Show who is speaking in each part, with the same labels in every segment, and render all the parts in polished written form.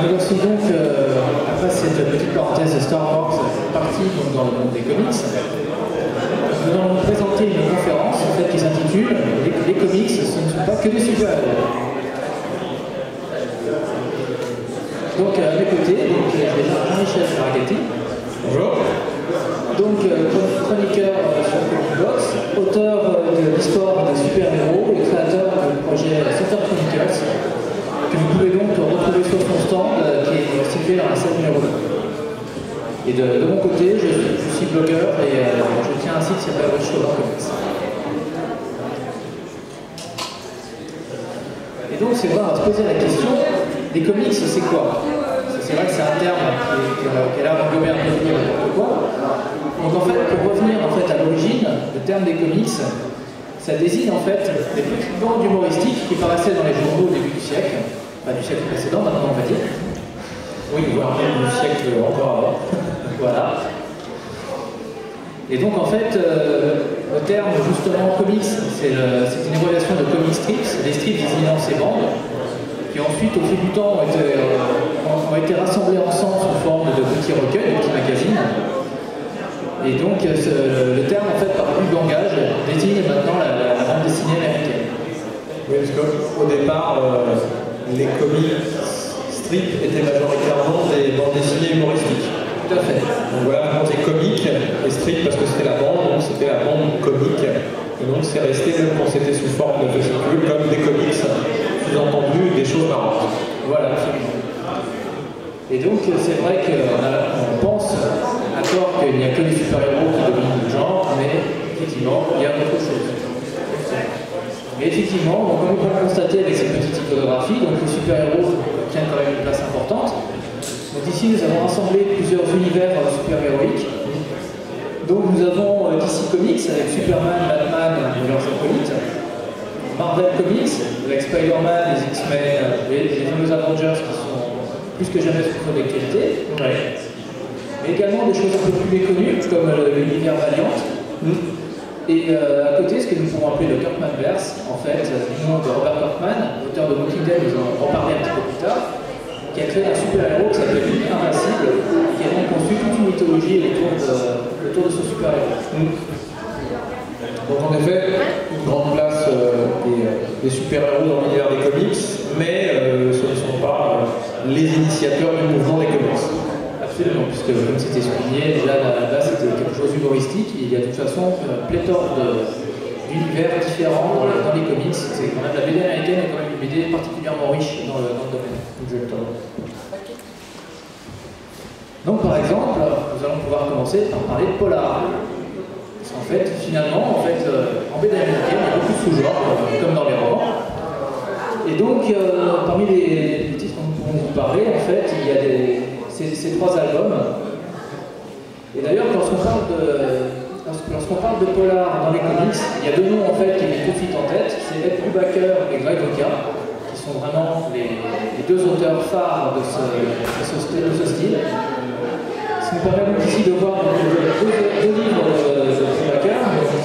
Speaker 1: voici donc, après cette petite parenthèse de Star Wars, partie donc, dans le monde des comics. Nous allons vous présenter une conférence en fait, qui s'intitule les comics, ce ne sont pas que des super-héros. Donc à mes côtés, j'ai Jean-Michel Marghetti.
Speaker 2: Bonjour.
Speaker 1: Donc chroniqueur sur Comic Box, auteur de l'histoire des super-héros et créateur du projet Super Chronicles, que vous pouvez donc retrouver sur son stand qui est situé dans la salle numéro 2. Et de mon côté, je suis blogueur et je tiens un site qui s'appelle Watchtower Comics. Et donc c'est vrai, on va se poser la question, les comics c'est quoi? C'est vrai que c'est un terme qui a l'air d'englober un peu n'importe quoi. Donc en fait, pour revenir en fait, à l'origine, le terme des comics, ça désigne en fait des petites bandes humoristiques qui paraissaient dans les journaux au début du siècle, pas du siècle précédent maintenant on va dire. Oui, voire même du siècle encore avant. Voilà. Et donc en fait, le terme justement comics, c'est une évaluation de comic strips, les strips désignant ces bandes, qui ensuite au fil du temps ont été rassemblés ensemble sous forme de petits recueils, de petits magazines. Et donc le terme en fait par abus de langage désigne maintenant la bande dessinée américaine.
Speaker 2: Oui, parce qu'au départ, les comics strips étaient majoritairement des bandes dessinées humoristiques.
Speaker 1: Tout à fait.
Speaker 2: Donc voilà, on c'est comique et strip parce que c'était la bande, donc c'était la bande comique. Et donc c'est resté même quand c'était sous forme de fascicules comme des comics, sous-entendu des choses marrantes.
Speaker 1: Voilà, absolument. Et donc c'est vrai qu'on pense à tort qu'il n'y a que les super-héros qui dominent le genre, mais effectivement, il y a autre chose. Mais effectivement, comme vous pouvez constater avec cette petite iconographie, donc les super-héros tiennent quand même une place importante. Donc ici, nous avons rassemblé plusieurs univers super-héroïques. Donc nous avons DC Comics avec Superman, Batman et leurs acolytes. Marvel Comics avec Spider-Man, les X-Men, les fameux Avengers qui sont plus que jamais sous d'actualité. Ouais. Mais également des choses un peu plus méconnues comme l'univers Valiant. Et à côté, ce que nous pouvons appeler le Kirkmanverse, en fait, du nom de Robert Kirkman, auteur de Walking Dead, nous en parler un petit peu plus tard, qui a créé un super-héros qui s'appelle Invincible, qui a donc conçu toute une mythologie autour de ce super-héros.
Speaker 2: Donc en effet, une grande place des super-héros dans l'univers des comics, mais ce ne sont pas les initiateurs du mouvement des comics.
Speaker 1: Absolument, puisque comme c'était souligné, déjà là c'était quelque chose d'humoristique, il y a de toute façon pléthore d'univers différents dans les comics. C'est quand même la BD américaine est quand même une BD particulièrement riche dans le domaine. Exactement. Donc par exemple, nous allons pouvoir commencer par parler de polar. Parce qu'en fait, finalement, en BD américaine, il y a beaucoup de sous-genres, comme dans les romans. Et donc, parmi les titres dont nous pouvons vous parler, en fait, il y a ces trois albums. Et d'ailleurs, lorsqu'on parle de polar dans les comics, il y a deux noms en fait qui me profitent en tête, c'est Ed Brubaker et Greg Rucka, qui sont vraiment les deux auteurs phares de ce style. Ce qui nous permet donc ici de voir deux livres de Brubaker,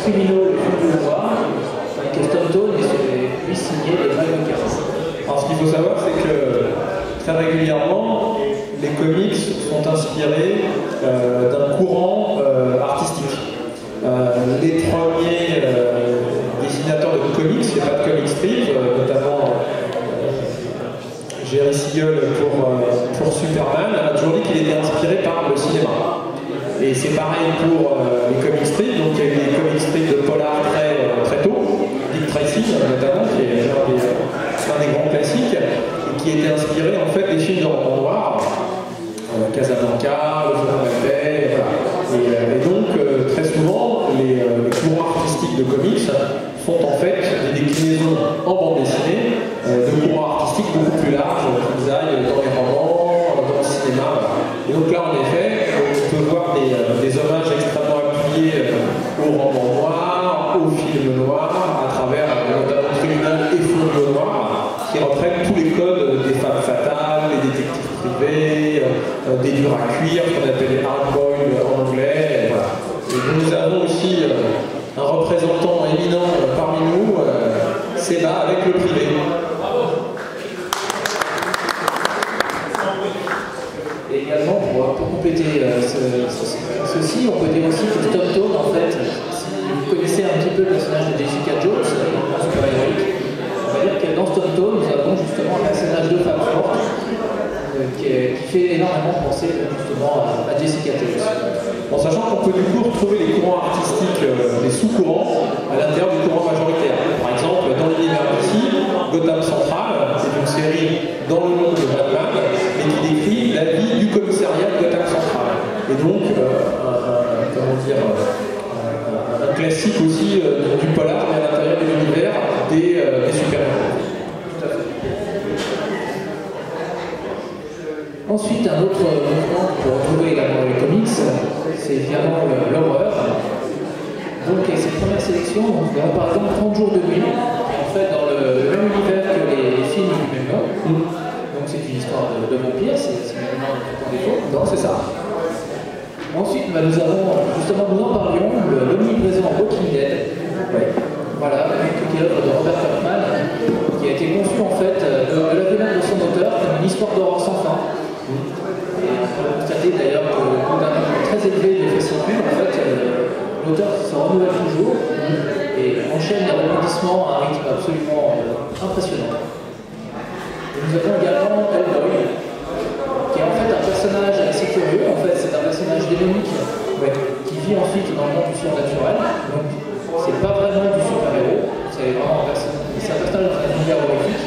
Speaker 1: Criminal et Fou Noir, avec Stone Tone et lui signé de Greg Rucka.
Speaker 2: Alors ce qu'il faut savoir, c'est que très régulièrement, les comics sont inspirés d'un courant artistique. Les premiers dessinateurs de comics, il n'y a pas de comic strip, notamment Jerry Siegel pour Superman, a toujours dit qu'il était inspiré par le cinéma. Et c'est pareil pour les comic strips, donc il y a eu des comic strips de polar très tôt, Dick Tracy notamment, qui est un des grands classiques, et qui était inspiré en fait des films de roman noir. Casablanca, Le Journal de la Paix, voilà. Et donc, très souvent, les courants artistiques de comics font en fait des déclinaisons en bande dessinée de courants artistiques beaucoup plus larges qu'ils aillent dans les romans, dans le cinéma. Et donc là, en effet, on peut voir des hommages extrêmement appuyés au roman noir, au film noir, à travers notamment Criminal et Fou Noir, qui reprennent tous les codes des femmes fatales, les détectives privés, des durs à cuire, qu'on appelle les hard-boiled en anglais. Voilà. Et nous avons aussi un représentant éminent parmi nous, Seba, avec le privé.
Speaker 1: ceci, on peut dire aussi que Stone Town, en fait, si vous connaissez un petit peu le personnage de Jessica Jones, super-héroïque, on va dire que dans Stone Town, nous avons justement un personnage de femme forte qui fait énormément penser justement à Jessica Jones.
Speaker 2: En sachant qu'on peut du coup retrouver les courants artistiques, les sous-courants, à l'intérieur du courant majoritaire. Par exemple, dans l'univers d'ici, Gotham Central, c'est une série dans le monde de Batman, mais qui décrit la vie du commissariat de Gotham Central. Et donc, comment dire, un classique aussi du polar, mais à l'intérieur de l'univers des super-héros. Tout à fait.
Speaker 1: Ensuite, un autre mouvement qu'on peut retrouver également dans les comics, c'est évidemment l'horreur. Donc, cette première sélection, on verra par exemple 30 jours de nuit, en fait dans le même univers que les films du même nom. Donc, c'est une histoire de vampire, c'est maintenant un défaut.
Speaker 2: Non, c'est ça.
Speaker 1: Ensuite, nous avons, justement, nous en parlions, l'omniprésent Walking Dead. Ouais. Voilà, qui est l'œuvre de Robert Kirkman, qui a été conçu en fait de la violence de son auteur comme une histoire d'horreur sans fin. Et on peut constater d'ailleurs qu'au bout d'un nombre très élevé d'effets sonores, en fait, l'auteur se renouvelle toujours et enchaîne les rebondissements à un rythme absolument impressionnant. Et nous avons également Hellboy, qui est en fait un personnage assez curieux. En fait, c'est un personnage démonique qui vit ensuite dans le monde du surnaturel. Donc, c'est pas vraiment du super-héros, c'est vraiment un personnage dans un univers horrifique.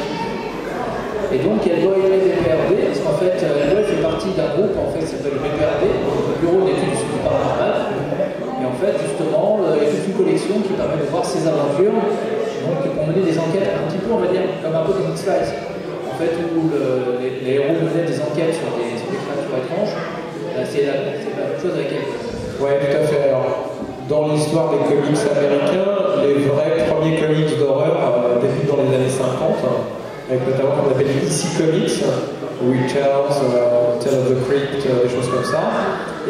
Speaker 1: Et donc, Hellboy est BPRD, parce qu'en fait, Hellboy fait partie d'un groupe en fait, qui s'appelle le BPRD, le Bureau d'études du paranormal. Et en fait, justement, il y a toute une collection qui permet de voir ses aventures, donc pour mener des enquêtes un petit peu, on va dire, comme un peu comme X-Files, en fait, où les héros menaient des enquêtes sur des créatures étranges. C'est la même chose avec Hellboy.
Speaker 2: Ouais, tout à fait. Alors, dans l'histoire des comics américains, les vrais premiers comics d'horreur débutent dans les années 50. Avec notamment ce qu'on appelle les EC Comics, Witchers, Tale of the Crypt, des choses comme ça.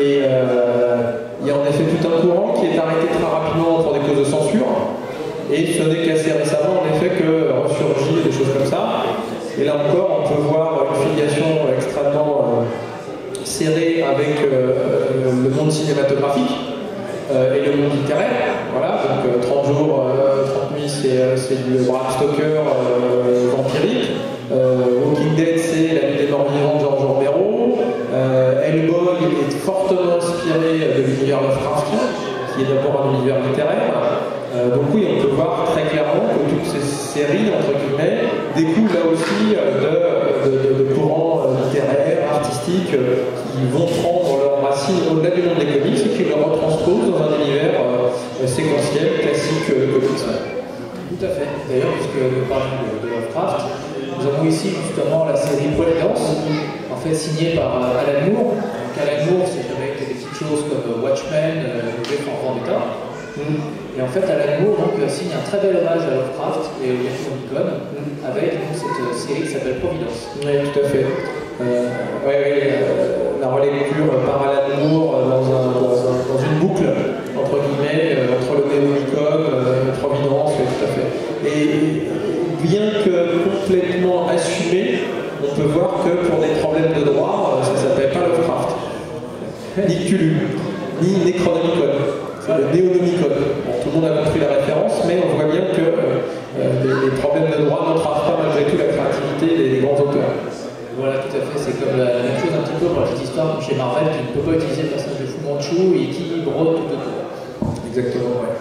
Speaker 2: Et il y a en effet tout un courant qui est arrêté très rapidement pour des causes de censure. Et ce n'est qu'assez récemment, en effet, que ressurgit des choses comme ça. Et là encore, on peut voir une filiation extrêmement serrée avec le monde cinématographique et le monde littéraire. Voilà, donc 30 jours, 30 nuits, c'est du Bram Stoker vampirique. Walking Dead, c'est La nuit des morts vivants de George Romero. Hellboy est fortement inspiré de l'univers Lovecraftien, qui est d'abord un univers littéraire. Donc oui, on peut voir très clairement que toutes ces séries, entre guillemets, découlent là aussi de courants littéraires, artistiques, qui vont prendre leurs racines au-delà du monde des comics et qui le retransposent dans un univers séquentiel, classique comics.
Speaker 1: Tout à fait. D'ailleurs, puisque nous parlons de Lovecraft, nous avons ici justement la série Providence, en fait signée par Alan Moore. Donc Alan Moore, c'est avec des petites choses comme Watchmen, V for Vendetta. Et en fait, Alan Moore signe un très bel hommage à Lovecraft et au Necronomicon avec cette série qui s'appelle Providence.
Speaker 2: Oui, tout à fait. La relecture par Alan Moore dans une boucle, entre guillemets, entre le Necronomicon, Providence, oui, tout à fait. Et bien que complètement assumé, on peut voir que pour des problèmes de droit, ça ne s'appelle pas Lovecraft, ni Cthulhu, ni Necronomicon. C'est le Néonomicon. Bon, tout le monde a compris la référence, mais on voit bien que les problèmes de droit n'entravent pas malgré tout la créativité des grands auteurs.
Speaker 1: Voilà, tout à fait. C'est comme la même chose un petit peu pour la petite histoire chez Marvel qui ne peut pas utiliser le personnage de Fu Manchu et qui brode tout autour.
Speaker 2: Exactement, ouais.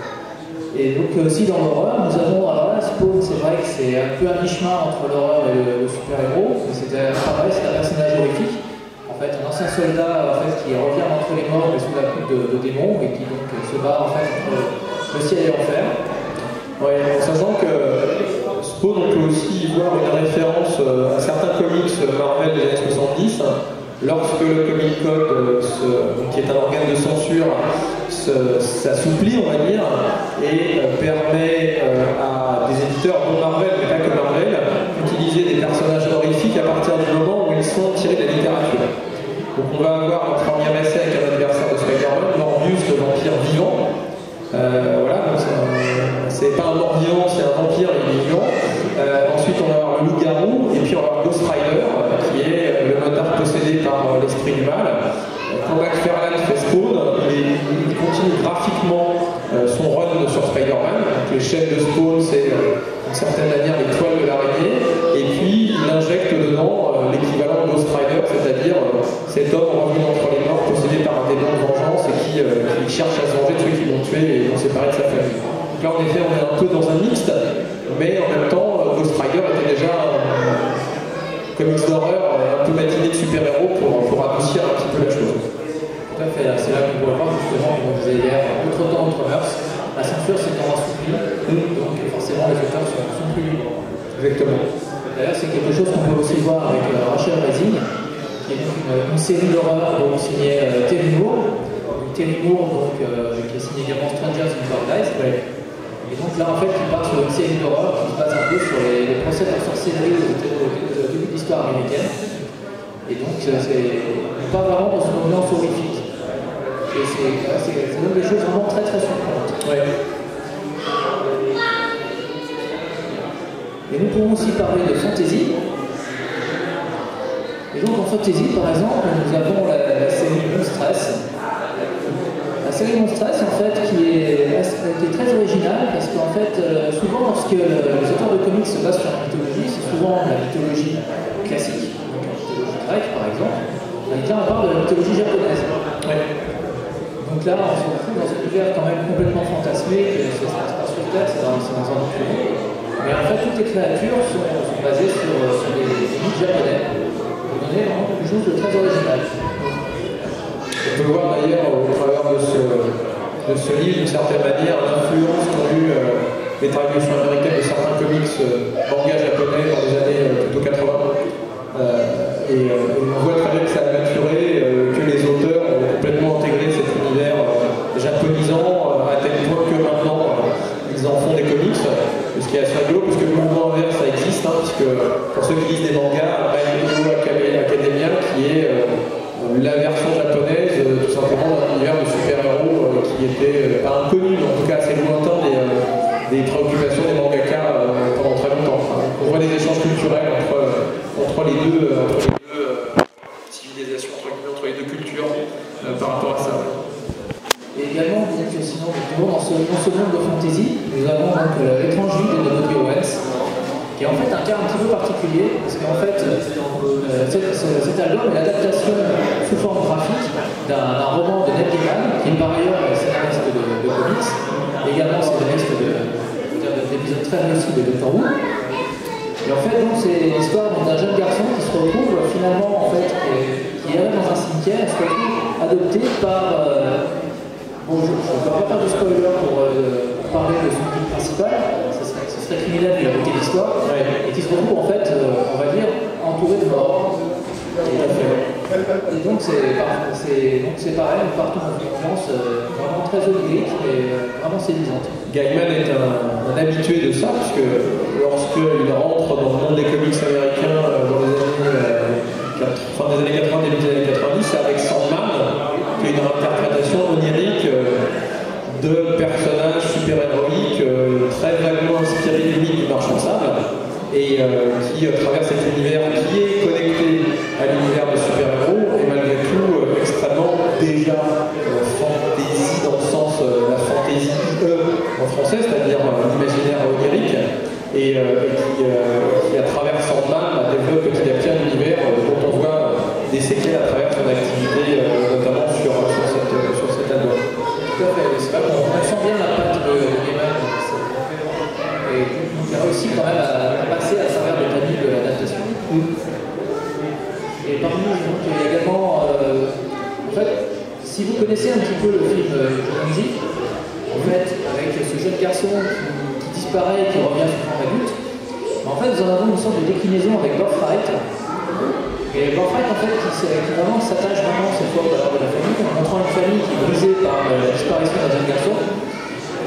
Speaker 1: Et donc aussi dans l'horreur, nous avons, alors là, Spawn, c'est vrai que c'est un peu un mi-chemin entre l'horreur et le super-héros. C'est pareil, c'est un personnage horrifique. En fait, un ancien soldat en fait, qui revient entre les morts mais sous la coupe de démons et qui donc se bat en fait entre le ciel et l'enfer.
Speaker 2: Ouais, en sachant que Spawn, on peut aussi y voir une référence à certains comics Marvel des années 70, lorsque le Comic Code, qui est un organe de censure, s'assouplit, on va dire, et permet à des éditeurs, non Marvel, mais pas que Marvel, d'utiliser des personnages horrifiques à partir du moment où ils sont tirés de la littérature. Donc on va avoir un premier essai avec un adversaire de Spider-Man, Morbius, le vampire vivant. Voilà, donc c'est pas un mort vivant, c'est un vampire, il est vivant. Ensuite on va avoir le loup-garou, et puis on va avoir Ghost Rider, qui est le motard possédé par l'esprit du mal. Combat McFarlane Spider-Man fait Spawn, il continue graphiquement son run sur Spider-Man. Donc les chaînes de Spawn, c'est d'une certaine manière les toiles de l'araignée, et puis il injecte dedans l'équivalent de Ghost Rider, c'est-à-dire cet homme revenu entre les morts, possédé par un démon de vengeance et qui cherche à se venger de ceux qui l'ont tué et l'ont séparé de sa famille. Donc là en effet on est un peu dans un mixte, mais en même temps Ghost Rider était déjà un comics d'horreur un peu matiné de super-héros pour adoucir un petit peu la chose.
Speaker 1: Tout à fait, c'est là qu'on peut voir justement, comme on disait hier, autre temps, autre mœurs. La censure s'étant assouplie, donc forcément les auteurs sont plus libres.
Speaker 2: Exactement.
Speaker 1: D'ailleurs, c'est quelque chose qu'on peut aussi voir avec Rachel Rising, qui est donc une série d'horreur signée Terry Moore. Terry Moore, donc, qui a signé également Strangers in Paradise. Ouais. Et donc là, en fait, il part sur une série d'horreur qui se base un peu sur les procès de sorcellerie au début de l'histoire américaine. Et donc, c'est pas vraiment dans une ambiance horrifique. Et c'est donc des choses vraiment très très surprenantes.
Speaker 2: Ouais.
Speaker 1: Et nous pouvons aussi parler de fantasy. Et donc en fantasy, par exemple, nous avons la série Monstress. La série Monstress, en fait, qui est très originale, parce qu'en fait, souvent, lorsque les auteurs de comics se basent sur la mythologie, c'est souvent la mythologie classique, donc la mythologie grecque, par exemple. Et là, on parle de la mythologie japonaise. Ouais. Donc là, on se retrouve dans un univers quand même complètement fantasmé, que ça se passe pas sur Terre, c'est dans un autre monde. Mais en fait, toutes les créatures sont basées sur des mythes japonais. On est vraiment quelque chose de très original.
Speaker 2: On peut voir d'ailleurs au travers de ce livre, d'une certaine manière, l'influence qu'ont eu les traductions américaines de certains comics manga japonais dans les années plutôt 80. Et on voit très bien que ça a maturé, que les auteurs ont complètement intégré cet univers japonisant à tel point que maintenant ils en font des comics. Ce qui est assez rigolo, parce que le mouvement inverse ça existe, puisque pour ceux qui lisent des mangas, My Hero Academia, qui est la version japonaise tout simplement d'un univers de super-héros qui était pas inconnu, mais en tout cas assez lointain des préoccupations des mangakas pendant très longtemps. On voit des échanges culturels entre les deux civilisations, entre les deux cultures par rapport à ça.
Speaker 1: Et également, sinon, dans ce monde de fantasy, nous avons donc l'étrange vie de Donald Owens, qui est en fait un cas un petit peu particulier, parce qu'en fait, cet album est l'adaptation sous forme graphique d'un roman de Neil Gaiman, qui est par ailleurs scénariste de comics, également scénariste d'épisodes très réussis de Doctor Who. Et en fait, donc, c'est l'histoire d'un jeune garçon qui se retrouve finalement, en fait, qui est dans un cimetière, et se retrouve adopté par... Bon, je ne peux pas faire de spoiler pour parler de son film principal, ce serait criminel de la beauté de l'histoire, et qui se retrouve en fait, on va dire, entouré de morts. Et donc c'est pareil, on part dans une ambiance vraiment très onirique et vraiment séduisante.
Speaker 2: Gaiman est un habitué de ça, puisque lorsqu'il rentre dans le monde des comics américains dans les années fin des années 80, début des années 90, c'est avec Sandman, qui est une interprétation onirique de personnages super-héroïques très vaguement inspirés du mythe du marchand de sable, et qui traverse cet univers qui est connecté à l'univers de super-héros, et malgré tout extrêmement déjà fantasy dans le sens la fantaisie en français, c'est-à-dire l'imaginaire onirique, et qui à travers Sandman développe petit à petit un univers dont on voit des séquelles à travers son activité, notamment sur cet album.
Speaker 1: Tout à fait, c'est vrai qu'on sent bien la patte de Gaiman, et il a réussi quand même à passer à travers le tamis de l'adaptation. Et parmi nous, donc, il y a également, en fait, si vous connaissez un petit peu le film Jumanji, en fait, avec ce jeune garçon qui disparaît et qui revient sous forme adulte, en fait, nous en avons une sorte de déclinaison avec Birthright. Et Birthright, en fait, qui vraiment s'attache vraiment cette fois à la famille, en montrant une famille qui est brisée par la disparition d'un jeune garçon.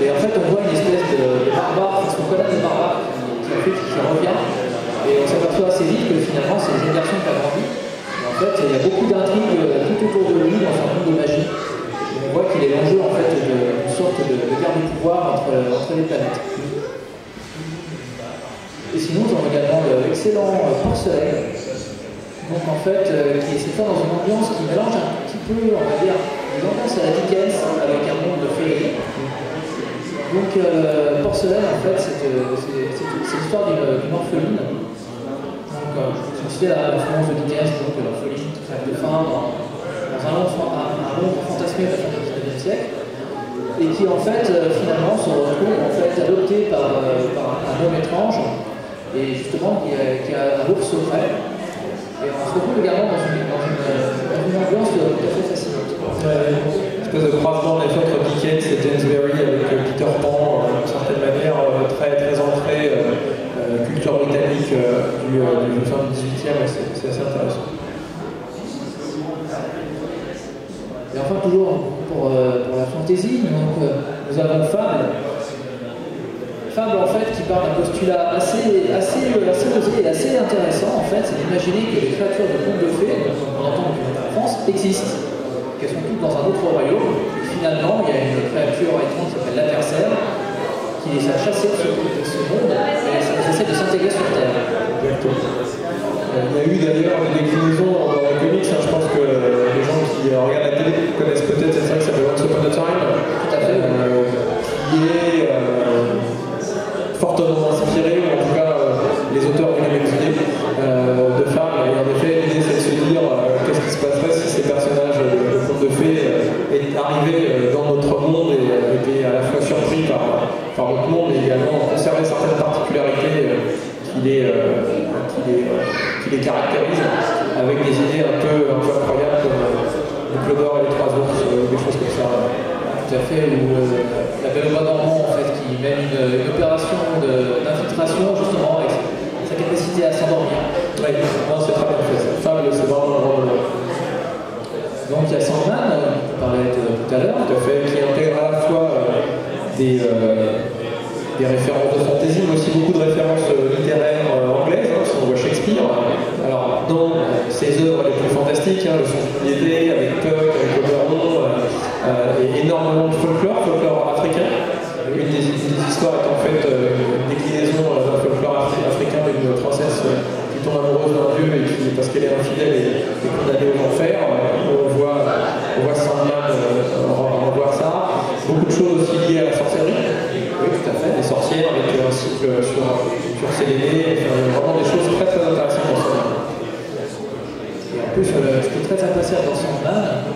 Speaker 1: Et en fait, on voit une espèce de barbare, ce qu'on connaît de barbare, qui revient. Et on s'aperçoit assez vite que finalement, c'est le jeune garçon qui a grandi. Et en fait, il y a beaucoup d'intrigues tout autour de lui dans un monde de magie. Et on voit qu'il est l'enjeu en fait d'une sorte de guerre de pouvoir entre les planètes. Et sinon, nous avons également l'excellent Porcelaine, donc en fait, qui s'est fait dans une ambiance qui mélange un petit peu, on va dire, Porcelaine, en fait, c'est l'histoire d'une orpheline. Donc, je citais la France de Dickens, donc l'orpheline qui crève de faim dans un monde fantasmé de la fin du XIXe siècle, et qui, en fait, finalement, se retrouve en fait, adoptée par un homme étrange, et justement, qui a un lourd secret. Et on se retrouve également dans une ambiance tout à fait fascinante.
Speaker 2: Une espèce de croisement des fois entre Dickens et James Berry avec Peter Pan, d'une certaine manière très ancré, culture britannique du fin du 18e, c'est assez intéressant.
Speaker 1: Et enfin, toujours pour la fantasy, donc, nous avons Fable. Fable, en fait, qui part d'un postulat assez osé et assez intéressant, en fait, c'est d'imaginer que les créatures de contes de fées, qu'on entend depuis notre enfance, existent. Qu'elles sont toutes dans un autre royaume. Et finalement, il y a une créature étrange qui s'appelle l'adversaire, qui les a chassées de ce monde, et ça essaie de s'intégrer sur Terre.
Speaker 2: Exactement. Il y a eu d'ailleurs une déclinaison dans les comics, je pense que les gens qui regardent la télé connaissent peut-être cette série qui s'appelle Once Upon a Time,
Speaker 1: Tout à fait.
Speaker 2: qui est fortement inspiré, ou en tout cas les auteurs ont eu une idée de Fable, et en effet l'idée c'est de se dire qu'est-ce qui se passerait si ces personnages de contes de fées arrivaient dans notre monde et étaient à la fois surpris par notre monde, mais également conserver certaines particularités qui les caractérisent, avec des idées un peu incroyables comme le Clodor et les Trois Ours, des choses comme ça.
Speaker 1: Tout à fait, où la Belle au Bois dormant, en fait, qui mène une opération d'infiltration, justement, avec sa capacité à s'endormir.
Speaker 2: Oui, c'est très bien fait. Fable, c'est vraiment un rôle.
Speaker 1: Donc il y a Sandman, on parlait tout à l'heure.
Speaker 2: Tout à fait, qui intègre à la fois des références de fantasy, mais aussi beaucoup de références littéraires anglaises, parce qu'on voit Shakespeare. Alors, dans ses œuvres les plus fantastiques, Le Songe de l'été, avec Puck, avec Oberon, et énormément de folklore africain. Une des histoires est en fait une déclinaison d'un folklore africain d'une princesse qui tombe amoureuse d'un dieu et qui, parce qu'elle est infidèle, est condamnée aux enfers. On voit Sandman revoir ça. Beaucoup de choses aussi liées à la sorcellerie. Oui, tout à fait. Des sorcières avec un cycle sur Séléné. Vraiment des choses très intéressantes dans Sandman.
Speaker 1: Et en plus, ce qui est très appréciable dans Sandman,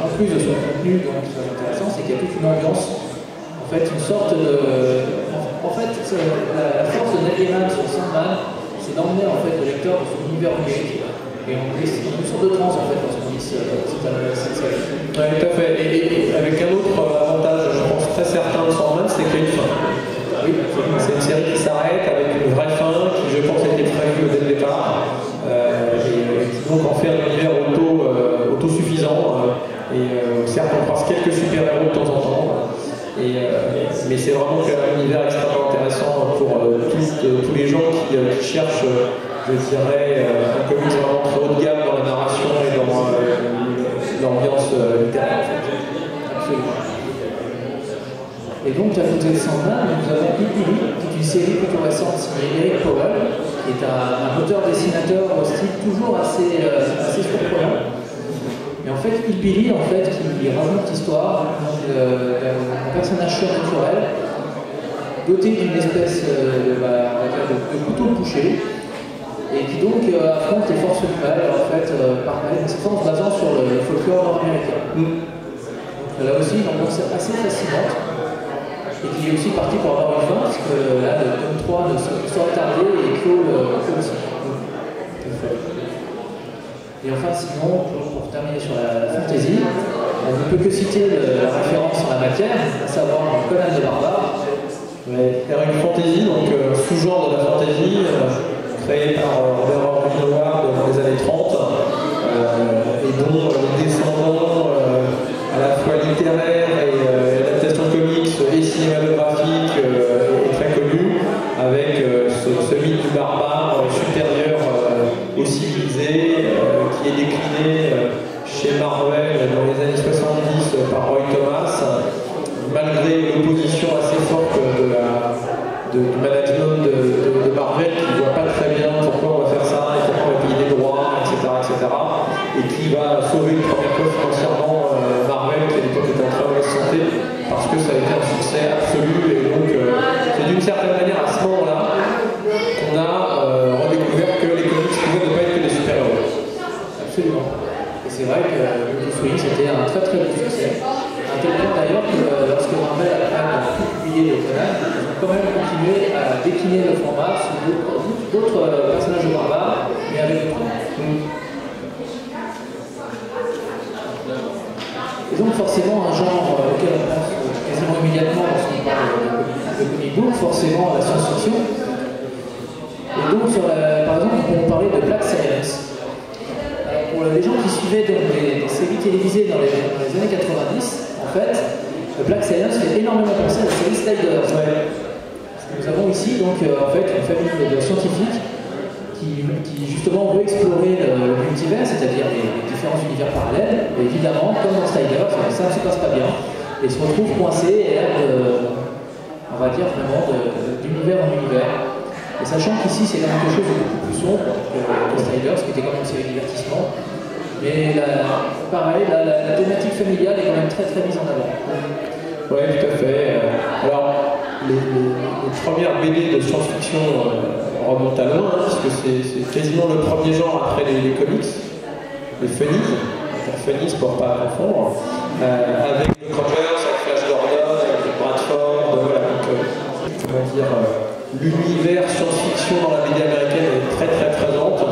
Speaker 1: en plus de son contenu donc, très intéressant, c'est qu'il y a toute une ambiance. En fait, une sorte de. En fait, la force de Neil Gaiman sur Sandman, c'est d'emmener en fait, le lecteur dans son univers onirique. Et on est une sorte de transe en fait lorsqu'on lit cette série.
Speaker 2: Oui, tout à fait. Et avec un autre avantage, je pense très certain de Sandman, c'est qu'il y a une fin. Oui, c'est une série qui s'arrête avec une vraie fin qui, je pense, a été prévue dès le départ. Et qui donc en fait un univers autosuffisant. Certes, on croise quelques super-héros de temps en temps. Mais c'est vraiment un univers extrêmement intéressant pour tous les gens qui cherchent, je dirais, un comics vraiment très haut de gamme dans la narration et dans l'ambiance littéraire. En fait.
Speaker 1: Absolument. Et donc, à côté de Sandman, nous avons Hillbilly, qui est une série plutôt récente signée Eric Powell, qui est un auteur-dessinateur au style toujours assez surprenant. Et en fait, Hillbilly, qui raconte l'histoire d'un personnage surnaturel doté d'une espèce de couteau bouché et qui donc affronte les forces du mal, par cette force basant sur le folklore nord-américain. Donc là aussi, une ambiance assez fascinante et qui est aussi parti pour avoir une fin, parce que là, le tome 3 ne saurait tarder et clôt le cycle. Et enfin, sinon, pour terminer sur la fantasy, on ne peut que citer la référence en la matière, à savoir Conan le Barbare.
Speaker 2: Avec une fantasy, donc sous-genre de la fantasy, créé par Robert Howard dans les années 30, et dont les descendants à la fois littéraires et adaptation comics et cinématographique est très connu, avec ce mythe du barbare supérieur au civilisé, qui est décliné chez Marvel dans les années 70 par Roy Thomas, malgré l'opposition assez forte du management de Marvel, qui ne voit pas très bien pourquoi on va faire ça, et pourquoi on va payer des droits, etc. Et qui va sauver une première fois financièrement Marvel, qui à l'époque était en train de se santé, parce que ça a été un succès absolu. Et donc, c'est d'une certaine manière à ce moment-là qu'on a redécouvert que les comics pouvaient ne pas être que des super-héros.
Speaker 1: Absolument. Et c'est vrai que Bruce Wayne, c'était un très très bon succès. À tel point d'ailleurs que lorsque Marvel a pu publier le Conan, ils ont quand même continué à décliner le format sous d'autres personnages barbares, mais avec le Conan. Et donc forcément un genre auquel on pense quasiment immédiatement lorsqu'on parle de comic book, forcément la science-fiction. Et donc par exemple on peut parler de Black Science. Alors, pour les gens qui suivaient donc, des séries télévisées dans les années 90, en fait, Black Science fait énormément penser à la série Sliders. Ouais. Nous avons ici donc en fait une famille de scientifiques qui justement veut explorer l'univers, c'est-à-dire les différents univers parallèles. Et évidemment, comme dans Sliders, ça ne se passe pas bien. Et se retrouvent coincés et on va dire vraiment d'univers en univers. Et sachant qu'ici c'est quand même quelque chose de beaucoup plus sombre que Sliders, qui était quand même une série de divertissement. Mais pareil, la thématique familiale est quand même très très mise en avant.
Speaker 2: Oui, tout à fait. Alors, les premières BD de science-fiction remontent à loin, hein, parce que c'est quasiment le premier genre après les comics, les funnies, pour pas confondre, avec le Rogers, avec Flash Gordon, avec Bradford, voilà, donc, comment dire, l'univers science-fiction dans la BD américaine est très très présente,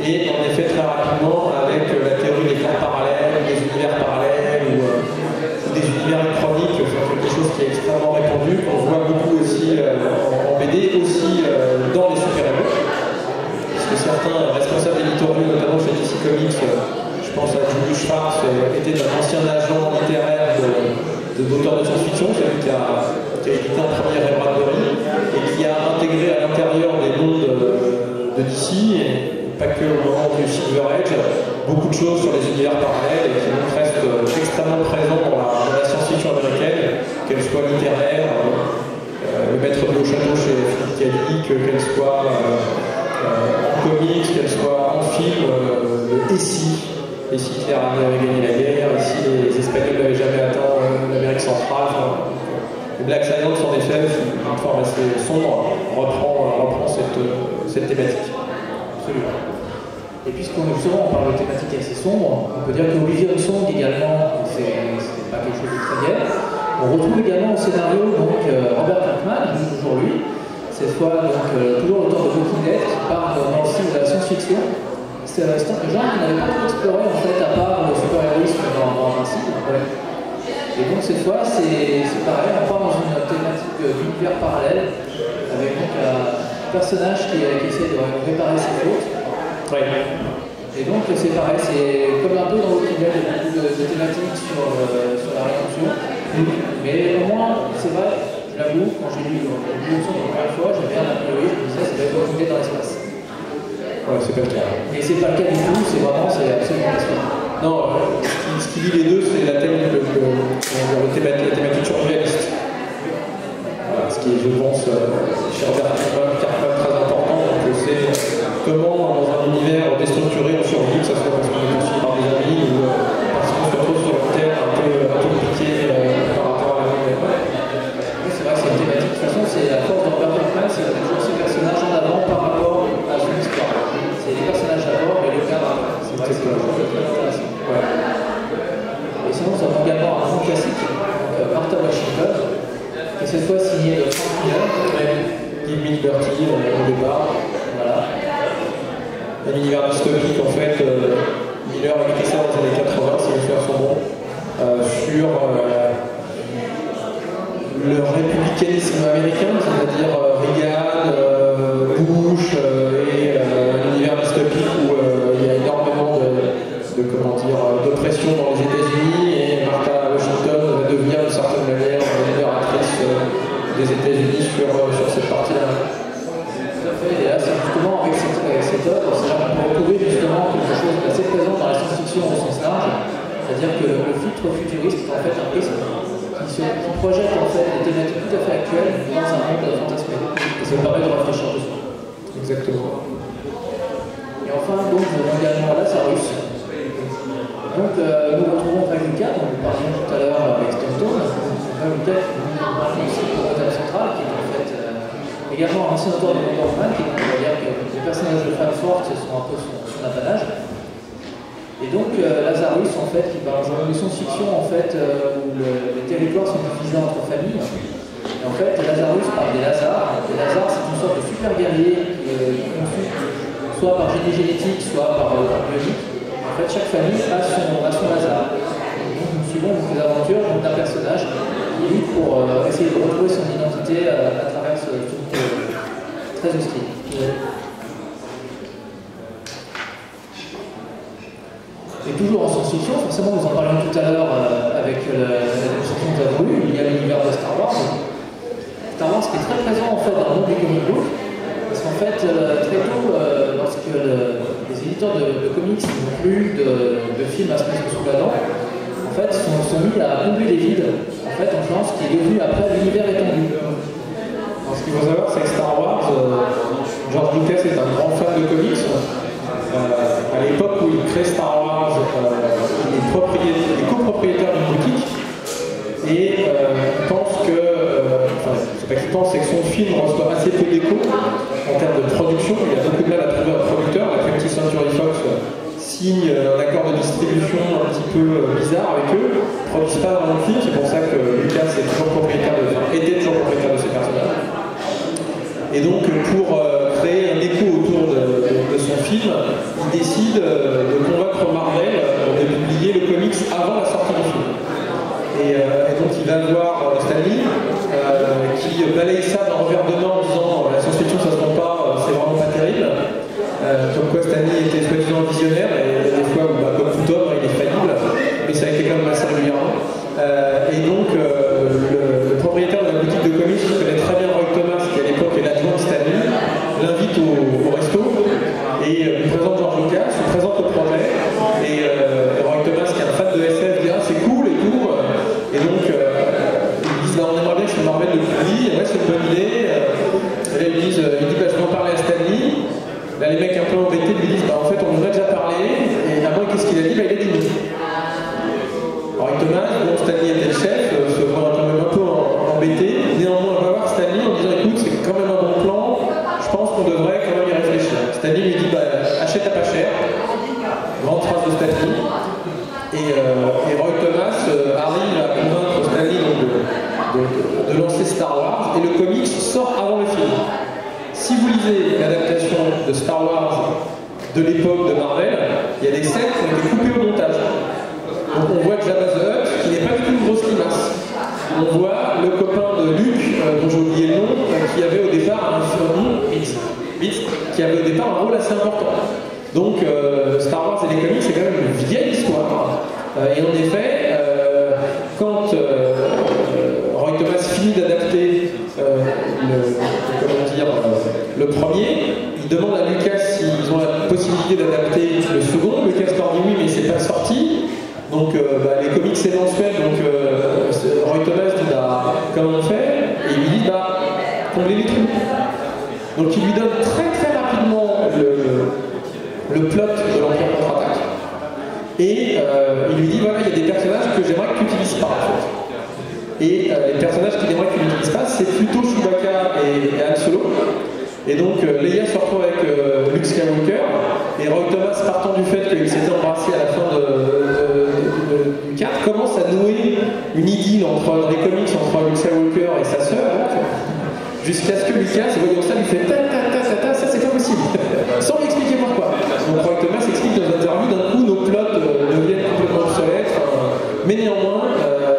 Speaker 2: et en effet très rapidement avec la théorie des camps parallèles, des univers parallèles, ou des univers chroniques, quelque chose qui est extrêmement répandu, qu'on voit beaucoup aussi en BD, aussi dans les super-héros. Parce que certains responsables éditoriaux, notamment chez DC Comics, je pense à Julius Schwartz, était un ancien agent littéraire d'auteurs de science-fiction, celui qui a édité un premier Ray Bradbury, et qui a intégré à l'intérieur des mondes de DC, et pas que au moment du Silver Age, beaucoup de choses sur les univers parallèles et qui donc restent extrêmement présents dans la science-fiction américaine, qu'elle soit littéraire, le maître de l'eau château chez Philippe K. Dick, qu'elle soit en comics, qu'elle soit en film, et si Hitler avait gagné la guerre, et si les Espagnols n'avaient jamais atteint l'Amérique centrale. Le Black Science, en effet, une forme assez sombre, reprend cette thématique. Absolument.
Speaker 1: Et puisqu'on justement on parle de thématiques assez sombres, on peut dire que Oblivion Song également, c'est pas quelque chose de très bien. On retrouve également au scénario donc, Robert Kirkman, aujourd'hui, cette fois donc, toujours l'auteur de Walking Dead, qui part dans le style de la science-fiction. C'est un genre qu'on n'avait pas trop exploré en fait, à part le super-héroïsme dans Invincible. Ouais. Et donc cette fois, c'est pareil, on part dans une thématique d'univers parallèle, avec donc un personnage qui essaie de réparer ses fautes.
Speaker 2: Ouais.
Speaker 1: Et donc c'est pareil, c'est comme un peu dans Walking Dead, il y a beaucoup de thématiques sur la rédemption. Mais au moins, c'est vrai, je l'avoue, quand j'ai lu Oblivion Song la première fois, j'avais un priori, je me disais, ça va être Walking Dead dans l'espace.
Speaker 2: Ouais, c'est pas le cas.
Speaker 1: Et c'est pas le cas du tout, c'est absolument passionnant.
Speaker 2: Non, ce qui lie les deux, c'est la thématique surréaliste. Voilà, ce qui est, je pense, chez Robert Kirkman, très important. C'est comment, dans un univers déstructuré, on survit, que ce soit parce qu'on est poursuivi par des amis ou parce qu'on se retrouve sur une terre un peu compliquée par rapport à la vie.
Speaker 1: Oui, c'est vrai que c'est une thématique. De toute façon, c'est la force de Robert Kirkman, c'est toujours ces personnages en avant par rapport à son histoire. C'est les personnages d'abord, mais les cadres après. C'est vrai que c'est très intéressant. Ouais. Et sinon, nous avons également un grand classique, Martha Washington, qui est cette fois signé de Frank Miller,
Speaker 2: Guy Liberty au départ.
Speaker 1: Voilà.
Speaker 2: Un univers dystopique, en fait, Miller a écrit ça dans les années 80, si les souvenirs sont bons, sur le républicanisme américain, c'est-à-dire Reagan, Bush et un univers dystopique où il y a énormément d'oppression dans les États-Unis, et Martha Washington va devenir d'une certaine manière libératrice des États-Unis sur cette partie-là.
Speaker 1: Tout à fait, et là c'est justement avec cette œuvre, c'est là qu'on peut retrouver justement quelque chose d'assez présent dans la science-fiction au sens large, c'est-à-dire que le filtre futuriste est en fait un prisme qui projette en fait des thématiques tout à fait actuelles dans un monde fantasmé, et ça permet de réfléchir dessus.
Speaker 2: Exactement.
Speaker 1: Et enfin, donc, nous avons également Lazarus. Donc, nous retrouvons Ravnica, dont nous parlions tout à l'heure avec Stanton, également un ancien auteur de Wonder Woman, qui on va dire que les personnages de femmes fortes sont un peu son apanage. Et donc Lazarus, en fait, qui parle d'un genre de science-fiction en fait, où les territoires sont divisés entre familles. Et en fait, Lazarus parle des Lazars. Les Lazars, c'est une sorte de super guerrier qui conçu soit par génie génétique, soit par bionique. En fait, chaque famille a son Lazare. Donc nous suivons les aventures d'un personnage qui lutte pour essayer de retrouver son identité à travers ce truc très hostile. Et toujours en science-fiction, forcément nous en parlions tout à l'heure avec la démonstration que nous avons eue, il y a l'univers de Star Wars. Star Wars qui est très présent en fait dans le monde des comic books, parce qu'en fait très tôt, lorsque les éditeurs de comics n'ont plus de films à se mettre sous la dent, en fait sont mis à combler les vides en fait en faisant ce qui est devenu après l'univers étendu.
Speaker 2: Alors, ce qu'il faut savoir, c'est que Star Wars, George Lucas est un grand fan de comics. À l'époque où il crée Star Wars, il est copropriétaire d'une boutique et il pense que, c'est pas qu'il pense, c'est que son film reçoit assez peu d'écho en termes de production. Il a beaucoup de mal à trouver un producteur. La 20th Century Fox signe un accord de distribution un petit peu bizarre avec eux, ne produisent pas vraiment de film. C'est pour ça que Lucas était toujours propriétaire de ces personnages. Et donc pour créer un écho autour de son film, il décide de convaincre Marvel de publier le comics avant la sortie du film. Et donc il va voir Stan Lee, qui balaye ça d'un revers de main en disant la science-fiction ça se trompe pas, c'est vraiment pas terrible. Comme quoi Stan Lee était soi-disant visionnaire, et des fois, comme tout homme, il est faillible, mais ça a été quand même assez régulièrement. Et donc le propriétaire de la boutique de comics, qui connaît très bien Roy Thomas, qui à l'époque est l'adjoint de Stan Lee, l'invite au resto et lui présente George Lucas, lui présente le projet, et Roy Thomas, qui est un fan de SF, dit ah c'est cool et tout, et donc ils disent bah, on aimerait bien que Marvel le publie, ouais c'est une bonne idée, et là il dit bah, je vais en parler à Stan Lee. Là les mecs un peu embêtés lui disent bah en fait on en a déjà parlé, et à moi qu'est-ce qu'il a dit, bah il a dit non. Roy Thomas, bon Stan Lee était le chef, se voit quand même un peu embêté, néanmoins on va voir Stan Lee en disant écoute c'est quand même un bon plan, je pense qu'on devrait quand même y réfléchir. Stan Lee lui dit bah achète à pas cher, grande phrase de Stan Lee, et Roy Thomas arrive à convaincre Stan Lee de lancer Star Wars, et le comics sort avant le film. Si vous lisez l'adaptation de Star Wars de l'époque de Marvel, il y a des scènes qui ont été coupées au montage. Donc on voit Jabba the Hutt, qui n'est pas du tout une grosse limace. On voit le copain de Luke, dont j'ai oublié le nom, qui avait au départ qui avait au départ un rôle assez important. Donc Star Wars et les comics, c'est quand même une vieille histoire. Et en effet, quand Roy Thomas finit d'adapter le premier, il demande à Lucas s'ils ont la possibilité d'adapter le second. Lucas leur dit oui, mais c'est pas sorti. Donc les comics c'est mensuel, donc Roy Thomas dit bah comment on fait, et il lui dit bah comblez les trous. Donc il lui donne très rapidement le plot de l'Empire contre-attaque, et il lui dit voilà il y a des personnages que j'aimerais que tu n'utilises pas en fait. Et les personnages qu'il aimerait que tu n'utilises pas, c'est plutôt Chewbacca et Han Solo. Et donc Leia se retrouve avec Luke Skywalker, et Roy Thomas, partant du fait qu'il s'était embrassé à la fin du 4, commence à nouer une idylle entre les comics entre Luke Skywalker et sa sœur, jusqu'à ce que Lucas, voyant ça, lui fait ça c'est pas possible, sans lui expliquer pourquoi. Donc Roy Thomas explique dans une interview, d'un coup nos plots deviennent complètement obsolètes, mais néanmoins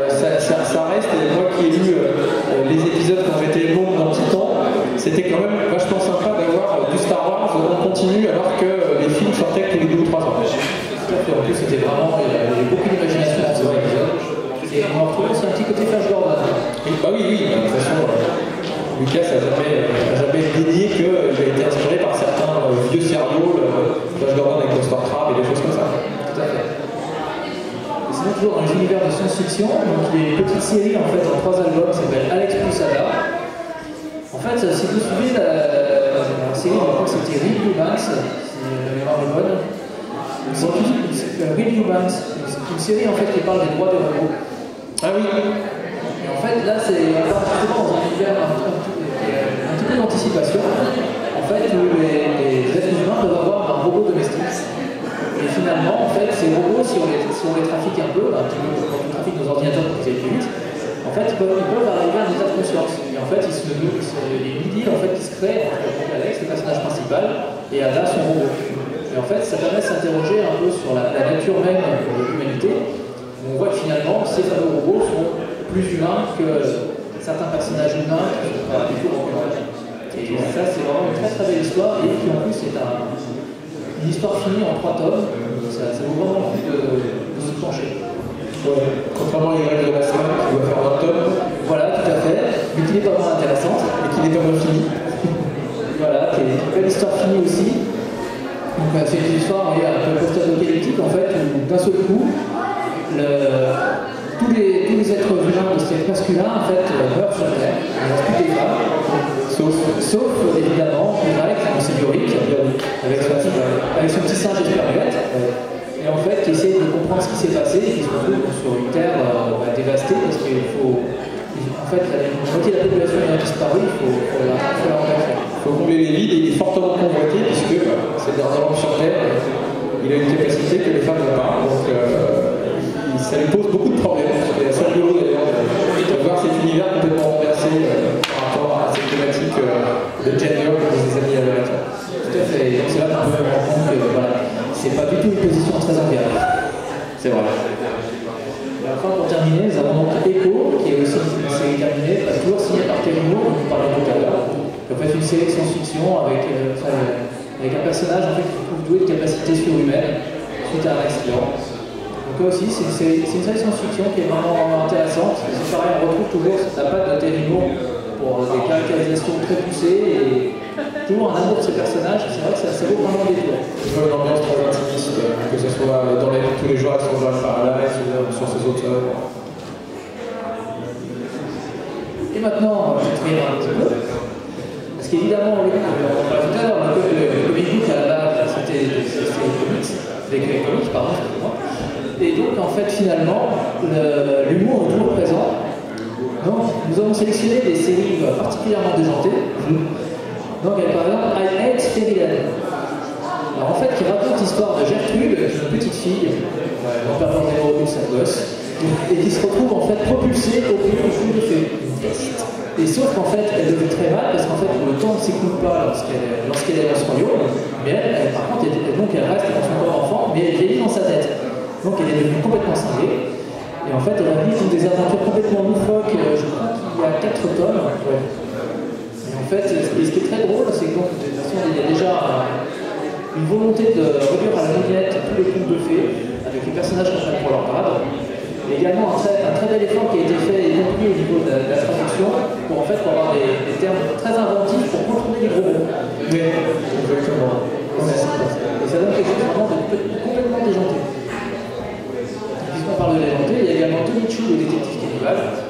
Speaker 2: ça reste, et moi qui ai lu les épisodes quand j'étais môme dans Titan, c'était quand même vachement sympa d'avoir du Star Wars en continu alors que les films sortaient tous les 2 ou 3 ans.
Speaker 1: En plus c'était vraiment, il y avait beaucoup d'imagination dans ces épisodes. Et on retrouve aussi un petit côté Flash Gordon.
Speaker 2: Oui, de toute façon, Lucas n'a jamais dénié qu'il a été inspiré par certains vieux cerveaux, Flash Gordon avec Star Trek et des choses comme ça.
Speaker 1: Tout à fait. Sinon, toujours dans les univers de science-fiction, donc il y a une petite série en fait en 3 albums qui s'appelle Alex Posada. En fait, si vous suivez la série, je crois que c'était Real Humans, si la mémoire est bonne. Real Humans, c'est une série en fait qui parle des droits des robots.
Speaker 2: Ah oui.
Speaker 1: Et en fait, là, c'est justement dans un univers un petit peu d'anticité on les trafique un peu, un petit peu quand on trafique nos ordinateurs pour qu'ils aillent plus vite, en fait, ils peuvent arriver à un état de conscience. Et en fait, il y a une idylle en fait, qui se crée entre Alex, le personnage principal, et Ada, son robot. Et en fait, ça permet de s'interroger un peu sur la nature même de l'humanité. On voit que finalement, ces fameux robots sont plus humains que certains personnages humains qui sont pas du tout rencontrés. Et ça, c'est vraiment une très très belle histoire, et qui en plus est une histoire finie en 3 tomes. Ça vaut vraiment le coup de se pencher.
Speaker 2: Ouais. Contrairement à Y de la semaine qui doit faire 20 tomes.
Speaker 1: Voilà, tout à fait, mais qui n'est pas vraiment intéressante.
Speaker 2: Et qui n'est pas moins fini.
Speaker 1: Voilà, qui est une belle histoire finie aussi. Donc c'est une histoire un peu post-apocalyptique en fait, où d'un seul coup, tous les êtres humains de sexe masculin en fait meurent sur Terre. Il ne reste plus que des femmes. Sauf évidemment Miracle, c'est Yorick, avec son petit singe esperluette, et en fait qui essaie de comprendre ce qui s'est passé et qui se retrouve sur une terre dévastée parce qu'il faut. En fait, la moitié de la population ayant disparu, il faut la remplacer.
Speaker 2: Il faut combler les vides et il est fortement convoité puisque c'est le dernier homme sur Terre, il a une capacité que les femmes n'ont pas, donc ça lui pose beaucoup de problèmes. C'est assez rigolo d'ailleurs de voir cet univers complètement renversé par rapport à cette thématique de gender que des amis américains.
Speaker 1: Tout à fait, donc c'est là qu'on peut rendre compte que voilà, c'est pas du tout une position très enviable. C'est vrai. Et enfin, pour terminer, nous avons donc Echo, qui est aussi une série terminée, toujours signée par Terry Moore, dont nous parlions tout à l'heure. En fait, une série de science-fiction avec un personnage en fait, qui trouve doué de capacités surhumaines suite à un accident. Donc là aussi, c'est une série de science-fiction qui est vraiment intéressante. C'est pareil, on retrouve toujours la patte de Terry Moore pour des caractérisations très poussées et toujours un amour de ces personnages. C'est vrai que ça vaut vraiment des tours.
Speaker 2: Une ambiance très intimiste, que ce soit dans la vie de tous les jours à Stranger Paradise ou sur ses autres œuvres.
Speaker 1: Et maintenant, je vais un petit peu. Parce qu'évidemment, on parlait tout à l'heure, le comic book à la base, c'était les comics, les comics, pardon, excusez-moi. Et donc, en fait, finalement, l'humour est toujours présent. Donc, nous avons sélectionné des séries particulièrement déjantées. Donc, par exemple, I Hate Fairyland. Alors, en fait, qui raconte l'histoire de Gertrude, qui est une petite fille, non pas des gros sa gosse, et qui se retrouve en fait propulsée au pays du fou de fée. Et sauf qu'en fait, elle le fait très mal parce qu'en fait, le temps ne s'écoule pas lorsqu'elle est dans ce royaume, mais elle, par contre, elle reste dans son corps d'enfant, mais elle vieillit dans sa tête. Donc elle est devenue complètement cinglée. Et en fait, elle a vécu des aventures complètement loufoques, je crois qu'il y a 4 tomes. Ouais. Et en fait, ce qui est très drôle, c'est que donc, de toute façon, il y a déjà une volonté de réduire à la vignette tous les contes de fées, avec les personnages qu'on fait pour leur grade. Et également un très bel effort qui a été fait, y compris au niveau de la traduction, pour avoir des termes très inventifs pour contourner les gros mots.
Speaker 2: Oui, exactement.
Speaker 1: Et ça donne quelque chose vraiment de complètement déjanté. Puisqu'on parle de déjanté, il y a également Tony Chu, le détective cannibale.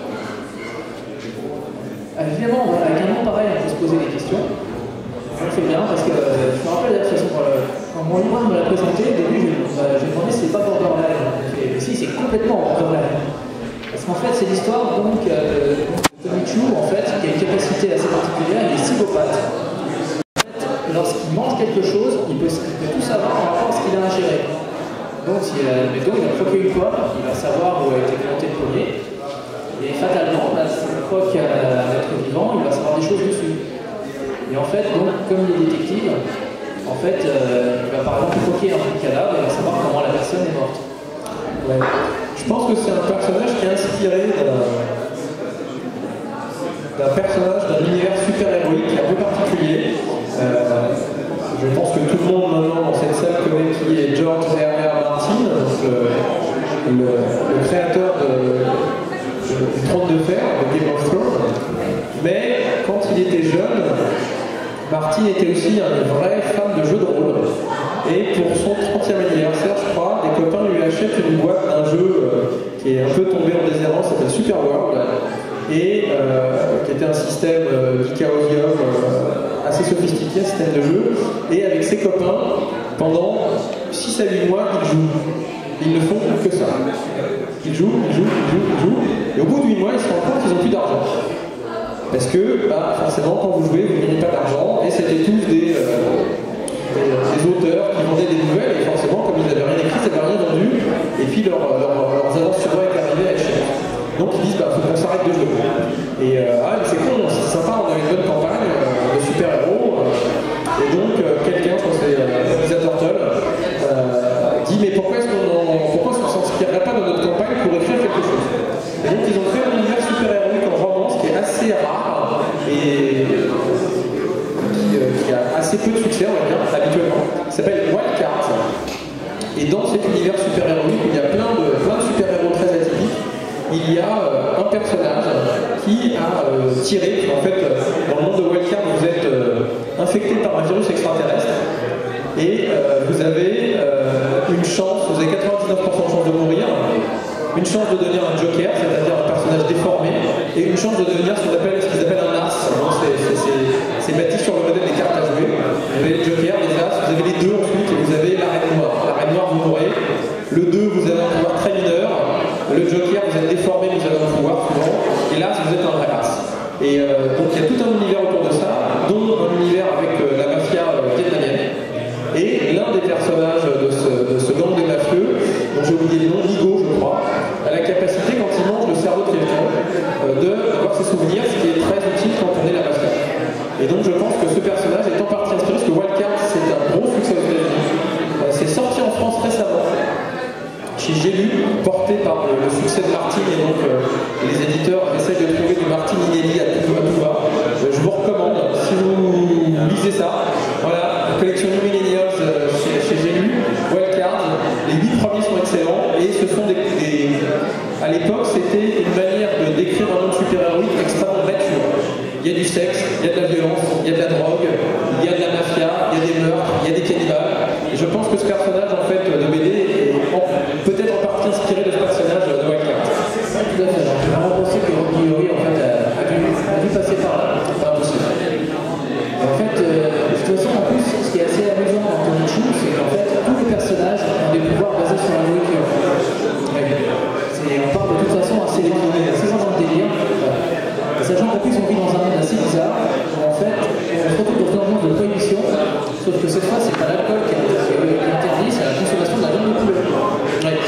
Speaker 1: Évidemment, avec un nom pareil, on peut se poser des questions. On le fait bien, parce que je me rappelle d'ailleurs, quand mon livre me l'a présenté, au début, j'ai demandé si c'est pas Borderline. Et si, c'est complètement Borderline. Parce qu'en fait, c'est l'histoire donc de Tony Chu, en fait, qui a une capacité assez particulière, il est psychopathe. En fait, lorsqu'il mange quelque chose, il peut tout savoir par rapport à ce qu'il a ingéré. Donc, mettons, il a croqué une pomme, il va savoir où a été planté le premier. Et fatalement, s'il croque un être vivant, il va savoir des choses dessus. Et en fait, donc, comme il est détective, en fait, il va par exemple croquer un cadavre et il va savoir comment la personne est morte.
Speaker 2: Ouais. Je pense que c'est un personnage qui est inspiré d'un personnage d'un univers super-héroïque un peu particulier. Je pense que tout le monde maintenant dans cette salle connaît qui est George R.R. Martin, le créateur du Trône de Fer, de Game of Thrones. Mais quand il était jeune, Martin était aussi un vrai fan de jeux de rôle. Et pour son 30e anniversaire, je crois, des copains lui achètent une boîte d'un jeu qui est un peu tombé en déshérence, qui s'appelle Super World, et qui était un système d'Icarium assez sophistiqué, un système de jeu. Et avec ses copains, pendant 6 à 8 mois, ils jouent. Ils ne font que ça. Ils jouent. Et au bout de 8 mois, ils se rendent compte qu'ils n'ont plus d'argent. Parce que, forcément, quand vous jouez, vous ne gagnez pas d'argent. Et c'était tous des auteurs qui vendaient des nouvelles, et forcément, comme ils n'avaient rien écrit, ils n'avaient rien vendu, et puis leurs avances sur étaient arrivées à échéance. Donc ils disent, bah, faut qu'on s'arrête de jouer. Et c'est con, c'est sympa, on a une bonne campagne de super-héros. Et donc quelqu'un, je pense que c'est Lisa Turtle, dit, mais pourquoi est-ce qu'on ne s'inspirerait pas de notre campagne pour écrire quelque chose? Et donc ils ont fait un univers super-héroïque en romance qui est assez rare et qui a assez peu de succès, on va dire, habituellement. Il s'appelle Wildcard. Et dans cet univers super-héroïque, il y a plein de super-héros très atypiques. Il y a un personnage qui a tiré, en fait, dans le monde de Wildcard, vous êtes infecté par un virus extraterrestre et vous avez une chance, vous avez 99% de chance de mourir, une chance de devenir un Joker, c'est-à-dire un personnage déformé, et une chance de devenir ce qu'ils appellent un As. Donc c'est bâti sur le modèle des cartes à jouer. Vous avez les Jokers, les As, vous avez les deux ensuite, et vous avez la Reine Noire. La Reine Noire, vous mourrez. Le 2, vous avez un pouvoir très mineur. Le Joker, vous êtes déformé, vous avez un pouvoir souvent. Et l'As, vous êtes un vrai As. Et donc il y a tout un univers autour de ça, dont un univers avec la mafia vietnamienne. Et l'un des personnages de ce gang de mafieux, dont j'ai oublié le nom, Nigo, je crois, a la capacité, quand il mange le cerveau de quelqu'un, de voir ses souvenirs, ce qui est très utile quand on est la mafia. Et donc je pense que ce personnage est en partie inspiré, parce que Wildcard, c'est un gros succès aux États-Unis. C'est sorti en France récemment, chez J'ai lu, porté par le succès de Martine, et donc les éditeurs essaient de trouver du Martine inédit à tout va. Je vous recommande, si vous lisez ça, voilà, collection New Millennials chez J'ai lu, Wildcard, les 8 premiers sont excellents, et ce sont à l'époque, c'était une manière de décrire un monde super-héroïque extrêmement mature. Il y a du sexe, il y a de la violence, il y a de la drogue, il y a de la mafia, il y a des meurtres, il y a des cannibales. Et je pense que ce personnage, en fait, de BD est peut-être en partie inspiré de ce personnage de Wildcard.
Speaker 1: Tout à fait. J'ai vraiment pensé que Rob Guillory, en fait, a dû passer par là. Pas impossible. En fait, de toute façon, en plus, ce qui est assez amusant dans Tony Chou, c'est qu'en fait, tous les personnages ont des pouvoirs basés sur la nourriture. On parle de toute façon assez dans le délire. Sachant qu'en plus, on vit dans un monde assez bizarre, où en fait, on se retrouve dans un monde de prohibition, sauf que cette fois, c'est pas l'alcool qui est interdit, c'est la consommation de la viande de couleur.
Speaker 2: Ouais.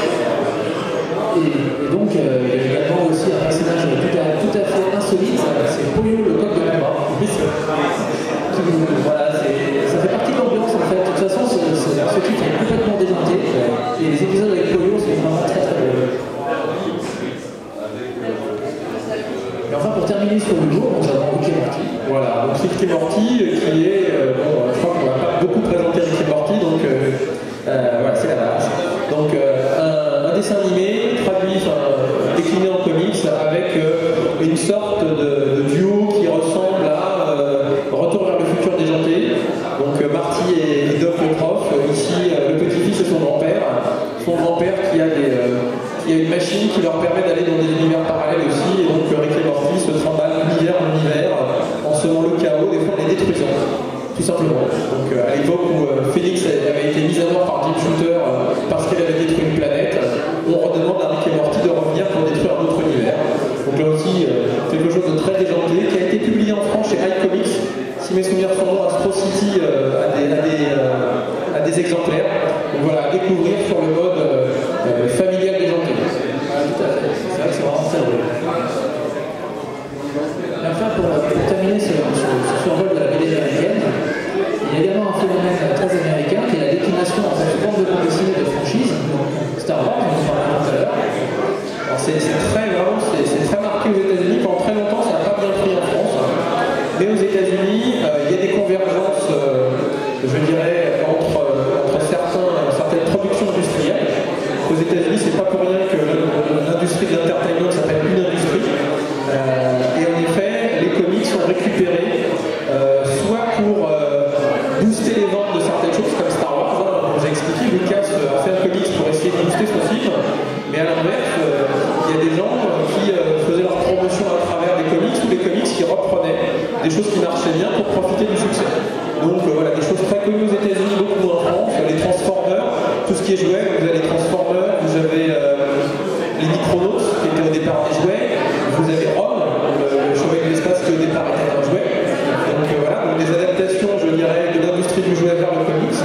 Speaker 1: Et donc, il y a également aussi un personnage tout à fait insolite, c'est Polio, le coq de combat. Voilà, ça fait partie de l'ambiance en fait. De toute façon, ce titre est complètement déjanté. Et les épisodes avec Polio, c'est vraiment très très beau. Et enfin, pour terminer sur l'humour, nous avons Rick et Morty.
Speaker 2: Voilà, donc Rick et Morty, qui est, je crois qu'on va pas beaucoup présenter Rick et Morty, donc voilà, c'est la base. Donc un dessin animé, traduit, décliné en comics, avec une sorte de duo qui ressemble à Retour vers le futur déjanté. Donc Marty et Doc le prof, ici le petit-fils et son grand-père. Son grand-père qui a une machine qui leur permet d'aller dans des univers parallèles aussi, et donc Rick et Morty se trimballent d'univers en univers en semant le chaos, des fois en les détruisant, tout simplement. Donc à l'époque où Phoenix avait été mise à mort par Jim Shooter parce qu'elle avait détruit une planète, on redemande à Rick et Morty de revenir pour détruire un autre univers. Donc là aussi, quelque chose de très déjanté, qui a été publié en France chez iComics, si mes souvenirs sont bons, Astro City à des exemplaires. Donc voilà, à découvrir sur le mode familial déjanté.
Speaker 1: Tout à fait. C'est vrai que c'est vraiment très drôle. Enfin, pour terminer ce survol de la BD américaine, il y a également un phénomène très américain qui est la déclination en fait, de bande dessinée de franchise, Star Wars, on en parlait tout à l'heure.
Speaker 2: Alors c'est très marqué aux États-Unis. Pendant très longtemps, ça n'a pas bien pris en France. Mais aux États-Unis, il y a des convergences, je dirais, entre certaines productions industrielles. Aux États-Unis, c'est pas pour rien que l'industrie de l'entertainment s'appelle une industrie. Et en effet, les comics sont récupérés soit pour booster les ventes de certaines choses comme Star Wars. Comme j'ai expliqué, Lucas a fait un comics pour essayer de booster son film. Mais à l'inverse, il y a des gens qui faisaient leur promotion à travers des comics ou des comics qui reprenaient des choses qui marchaient bien pour profiter du succès. Donc voilà, des choses très connues aux États-Unis, beaucoup moins en France. Les Transformers, tout ce qui est jouet, vous avez les Transformers, vous avez les Micronauts qui étaient au départ des jouets, vous avez Rome, le cheval de l'espace qui au départ était un jouet. Donc voilà, donc des adaptations, je dirais, de l'industrie du jouet vers le comics.